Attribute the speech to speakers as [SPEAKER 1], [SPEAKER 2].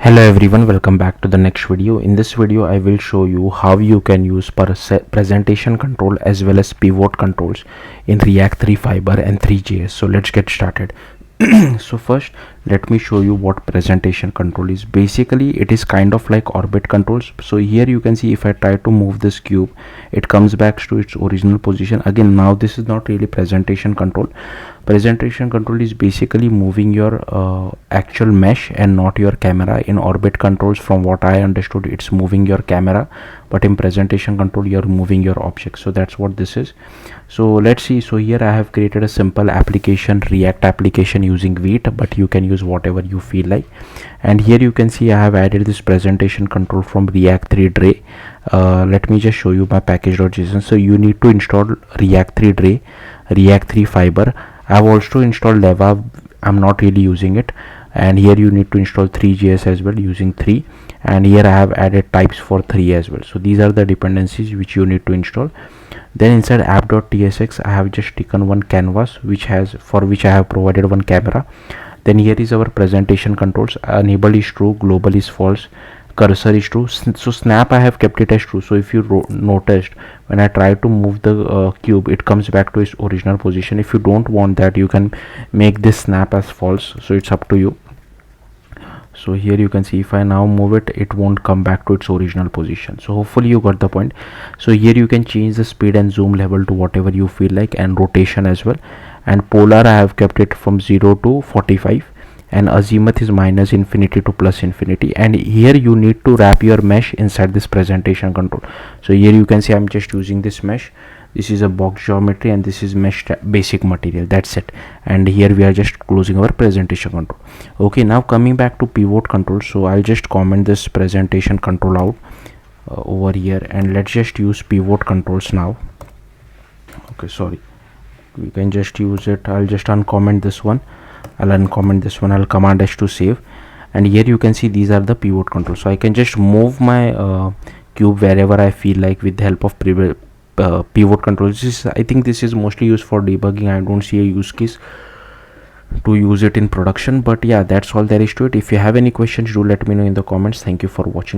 [SPEAKER 1] Hello everyone, welcome back to the next video. In this video I will show you how you can use presentation control as well as pivot controls in React 3 Fiber and Three.js. So let's get started. So first let me show you what presentation control is. Basically it is kind of like orbit controls. So here you can see if I try to move this cube, it comes back to its original position. Again, now this is not really presentation control. Presentation control is basically moving your actual mesh and not your camera. In orbit controls, from what I understood, it's moving your camera, but in presentation control you're moving your object. So that's what this is. So let's see. So here I have created a simple application, React application using Vite, but you can use whatever you feel like. And here you can see I have added this presentation control from React 3 Dray. Let me just show you my package.json. So you need to install React 3 Dray, React 3 Fiber. I have also installed Leva. I'm not really using it. And here you need to install ThreeJS as well using 3, and here I have added types for 3 as well. So these are the dependencies which you need to install. Then inside app.tsx I have just taken one canvas which I have provided one camera. Then here is our presentation controls. Enable is true, global is false, cursor is true. So snap I have kept it as true. So if you noticed, when I try to move the cube, it comes back to its original position. If you don't want that, you can make this snap as false. So it's up to you. So here you can see if I now move it, it won't come back to its original position. So hopefully you got the point. So here you can change the speed and zoom level to whatever you feel like, and rotation as well. And polar I have kept it from 0 to 45, and azimuth is minus infinity to plus infinity. And here you need to wrap your mesh inside this presentation control. So here you can see I'm just using this mesh. This is a box geometry and this is mesh basic material. That's it. And here we are just closing our presentation control. Okay, now coming back to pivot control. So I'll just comment this presentation control out over here, and let's just use pivot controls now. Okay, sorry, we can just use it. I'll just uncomment this one. I'll uncomment this one. I'll command S to save. And here you can see these are the pivot controls. So I can just move my cube wherever I feel like with the help of pivot controls. I think this is mostly used for debugging. I don't see a use case to use it in production, but yeah, that's all there is to it. If you have any questions, do let me know in the comments. Thank you for watching.